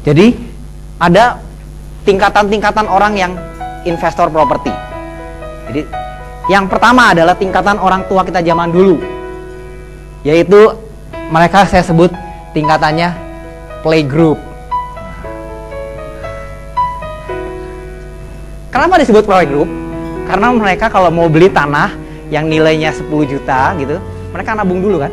Jadi ada tingkatan-tingkatan orang yang investor properti. Jadi yang pertama adalah tingkatan orang tua kita zaman dulu, yaitu mereka saya sebut tingkatannya playgroup. Kenapa disebut playgroup? Karena mereka kalau mau beli tanah yang nilainya 10 juta gitu, mereka nabung dulu kan,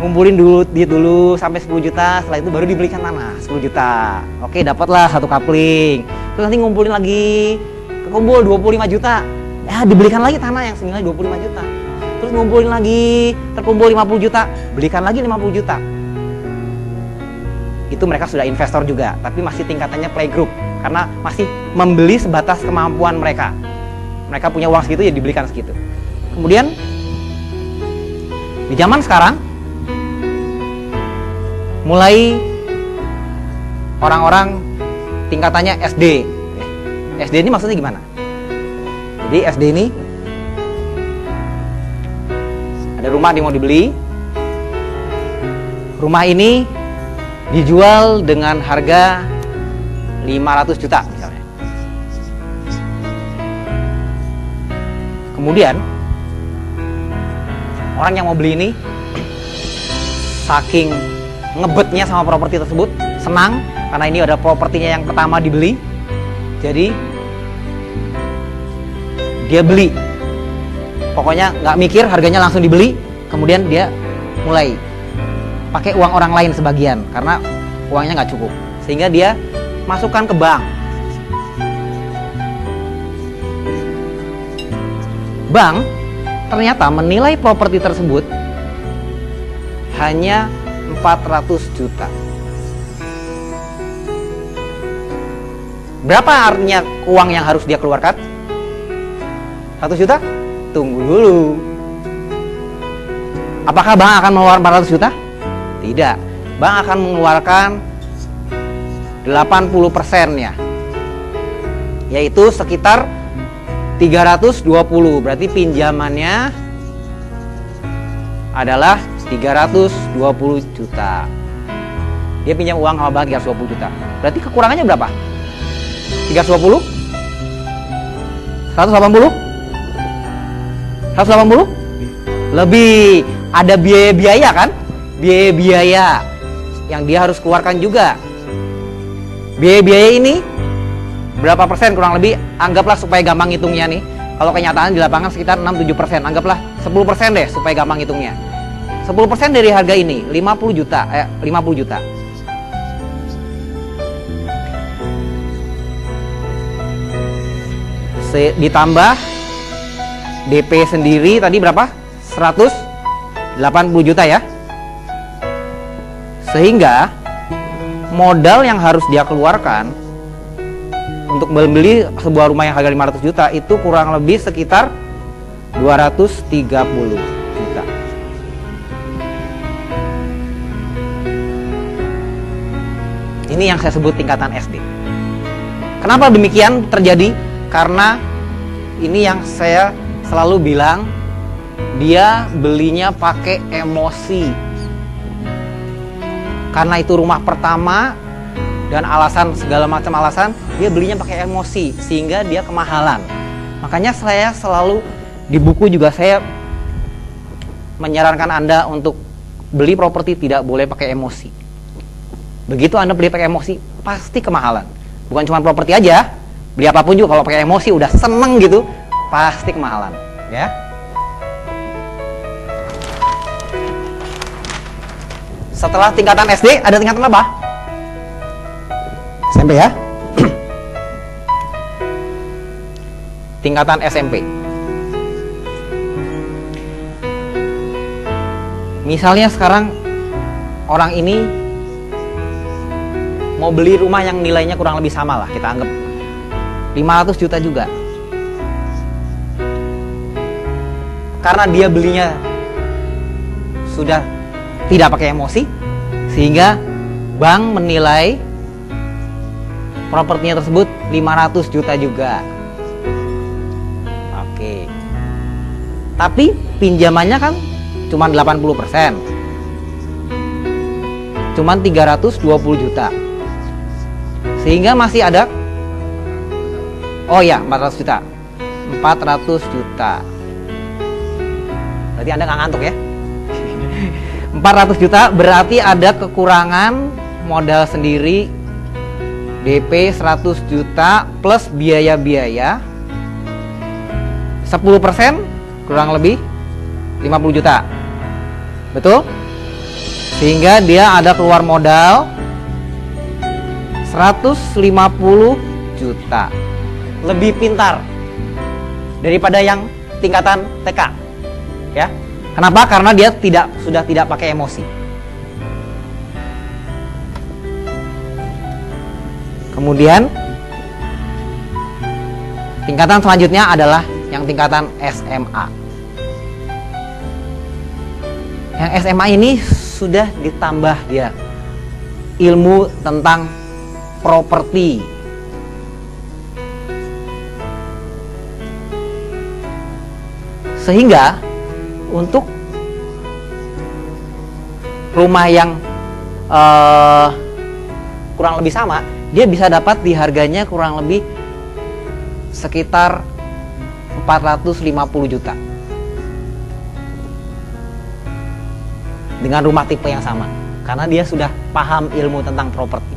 ngumpulin dulu duit dulu sampai 10 juta, setelah itu baru dibelikan tanah 10 juta. Oke, dapatlah satu kapling. Terus nanti ngumpulin lagi, kekumpul 25 juta. Ya, dibelikan lagi tanah yang senilai 25 juta. Terus ngumpulin lagi, terkumpul 50 juta, belikan lagi 50 juta. Itu mereka sudah investor juga, tapi masih tingkatannya playgroup karena masih membeli sebatas kemampuan mereka. Mereka punya uang segitu ya dibelikan segitu. Kemudian di zaman sekarang mulai orang-orang tingkatannya SD. SD ini maksudnya gimana? Jadi SD ini ada rumah yang mau dibeli. Rumah ini dijual dengan harga 500 juta misalnya. Kemudian orang yang mau beli ini saking ngebetnya sama properti tersebut, senang karena ini ada propertinya yang pertama dibeli. Jadi dia beli, pokoknya nggak mikir, harganya langsung dibeli. Kemudian dia mulai pakai uang orang lain sebagian karena uangnya nggak cukup, sehingga dia masukkan ke bank. Bank ternyata menilai properti tersebut hanya 400 juta. Berapa artinya uang yang harus dia keluarkan? 100 juta? Tunggu dulu. Apakah bank akan mengeluarkan 400 juta? Tidak. Bank akan mengeluarkan 80%-nya, yaitu sekitar 320. Berarti pinjamannya adalah 320 juta. Dia pinjam uang sama bank 320 juta. Berarti kekurangannya berapa? 320? 180? 180? Lebih. Ada biaya-biaya kan? Biaya-biaya yang dia harus keluarkan juga. Biaya-biaya ini berapa persen kurang lebih? Anggaplah supaya gampang hitungnya nih. Kalau kenyataan di lapangan sekitar 6-7%. Anggaplah 10% deh supaya gampang hitungnya. 10% dari harga ini 50 juta. 50 juta. Ditambah DP sendiri tadi berapa? 180 juta ya. Sehingga modal yang harus dia keluarkan untuk membeli sebuah rumah yang harga 500 juta itu kurang lebih sekitar 230 juta. Ini yang saya sebut tingkatan SD. Kenapa demikian terjadi? Karena ini yang saya selalu bilang, dia belinya pakai emosi. Karena itu rumah pertama dan alasan segala macam alasan, dia belinya pakai emosi sehingga dia kemahalan. Makanya saya selalu di buku juga saya menyarankan Anda untuk beli properti tidak boleh pakai emosi. Begitu Anda beli pakai emosi, pasti kemahalan. Bukan cuma properti aja, beli apapun juga kalau pakai emosi udah seneng gitu, pasti kemahalan, ya. Setelah tingkatan SD, ada tingkatan apa? SMP ya. Tingkatan SMP. Misalnya sekarang orang ini mau beli rumah yang nilainya kurang lebih sama lah, kita anggap 500 juta juga. Karena dia belinya sudah tidak pakai emosi, sehingga bank menilai propertinya tersebut 500 juta juga. Oke. Tapi pinjamannya kan cuma 80%. Cuman 320 juta. Sehingga masih ada, oh ya, 400 juta. 400 juta. Berarti Anda nggak ngantuk ya? 400 juta berarti ada kekurangan modal sendiri DP 100 juta plus biaya-biaya 10% kurang lebih 50 juta. Betul? Sehingga dia ada keluar modal 150 juta. Lebih pintar daripada yang tingkatan TK. Ya. Kenapa? Karena dia sudah tidak pakai emosi. Kemudian tingkatan selanjutnya adalah yang tingkatan SMA. Yang SMA ini sudah ditambah dia ilmu tentang properti. Sehingga untuk rumah yang kurang lebih sama, dia bisa dapat di harganya kurang lebih sekitar 450 juta dengan rumah tipe yang sama, karena dia sudah paham ilmu tentang properti.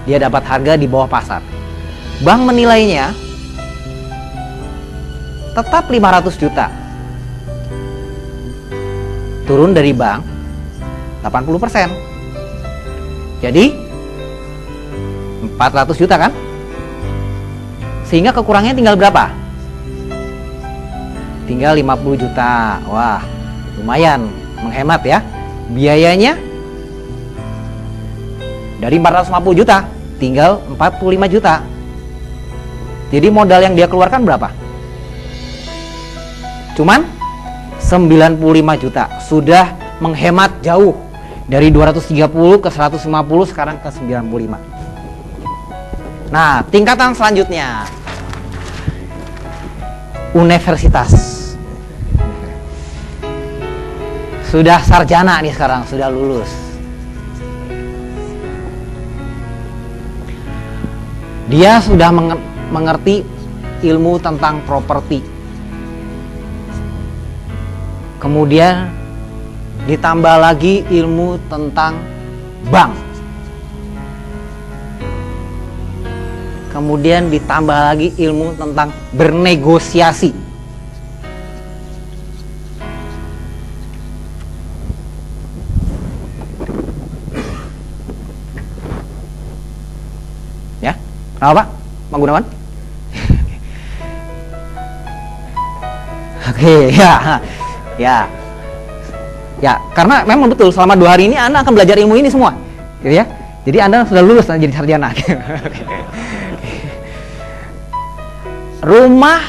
Dia dapat harga di bawah pasar. Bank menilainya tetap 500 juta, turun dari bank 80%. Jadi 400 juta kan? Sehingga kekurangannya tinggal berapa? Tinggal 50 juta. Wah, lumayan menghemat ya. Biayanya dari 450 juta tinggal 45 juta. Jadi modal yang dia keluarkan berapa? Cuman 95 juta. Sudah menghemat jauh. Dari 230 ke 150, sekarang ke 95. Nah, tingkatan selanjutnya universitas. Sudah sarjana nih sekarang, sudah lulus. Dia sudah mengerti ilmu tentang properti. Kemudian ditambah lagi ilmu tentang bank. Kemudian ditambah lagi ilmu tentang bernegosiasi. Ya, kenapa Pak? Pak Gunawan? Oke, ya. Ya, karena memang betul selama 2 hari ini Anda akan belajar ilmu ini semua, gitu ya. Jadi Anda sudah lulus dan jadi sarjana. Rumah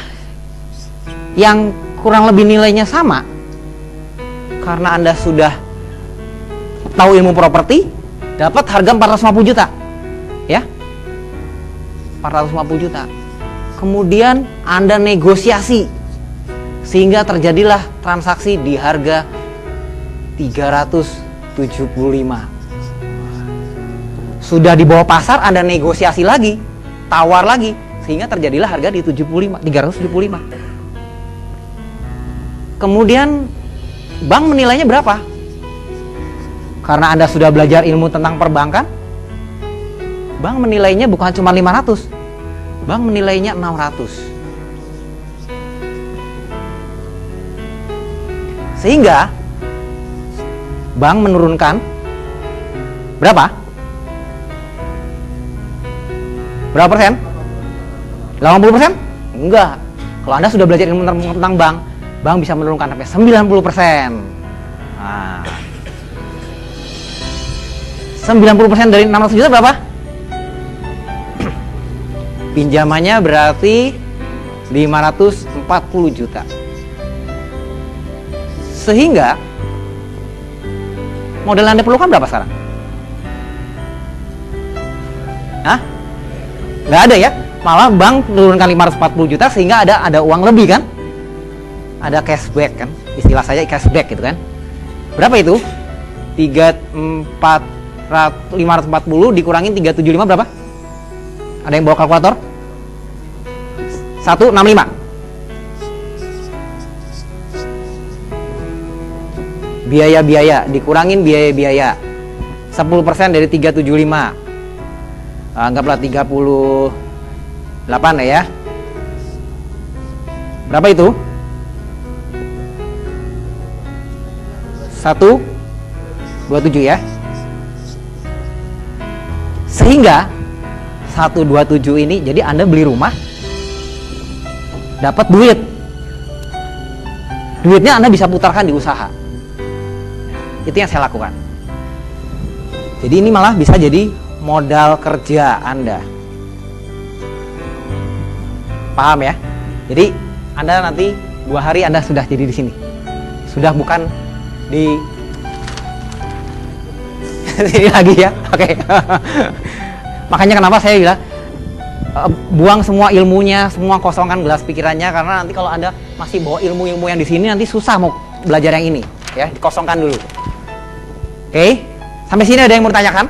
yang kurang lebih nilainya sama, karena Anda sudah tahu ilmu properti, dapat harga 450 juta, ya, 450 juta. Kemudian Anda negosiasi sehingga terjadilah transaksi di harga 375. Sudah di bawah pasar, Anda negosiasi lagi, tawar lagi, sehingga terjadilah harga di 375. Kemudian bank menilainya berapa? Karena Anda sudah belajar ilmu tentang perbankan, bank menilainya bukan cuma 500, bank menilainya 600. Sehingga bank menurunkan berapa? Berapa persen? 80%? Enggak. Kalau Anda sudah belajar ilmu tentang bank, bank bisa menurunkan sampai 90%. Nah, 90% dari 600 juta berapa? Pinjamannya berarti 540 juta. Sehingga modal Anda perlukan berapa sekarang? Hah? Nggak ada ya? Malah bank menurunkan 540 juta sehingga ada uang lebih kan? Ada cashback kan? Istilah saya cashback gitu kan? Berapa itu? 540 dikurangin 375 berapa? Ada yang bawa kalkulator? 165. Biaya-biaya, dikurangin biaya-biaya. 10% dari 375. Anggaplah 38 ya. Berapa itu? 127 ya. Sehingga 127 ini, jadi Anda beli rumah dapat duit. Duitnya Anda bisa putarkan di usaha. Itu yang saya lakukan. Jadi ini malah bisa jadi modal kerja Anda. Paham ya? Jadi Anda nanti 2 hari Anda sudah jadi di sini. Sudah bukan di sini lagi ya. Oke. Makanya kenapa saya bilang buang semua ilmunya, semua kosongkan gelas pikirannya, karena nanti kalau Anda masih bawa ilmu-ilmu yang di sini nanti susah mau belajar yang ini, ya. Dikosongkan dulu. Oke. Sampai sini ada yang mau ditanyakan?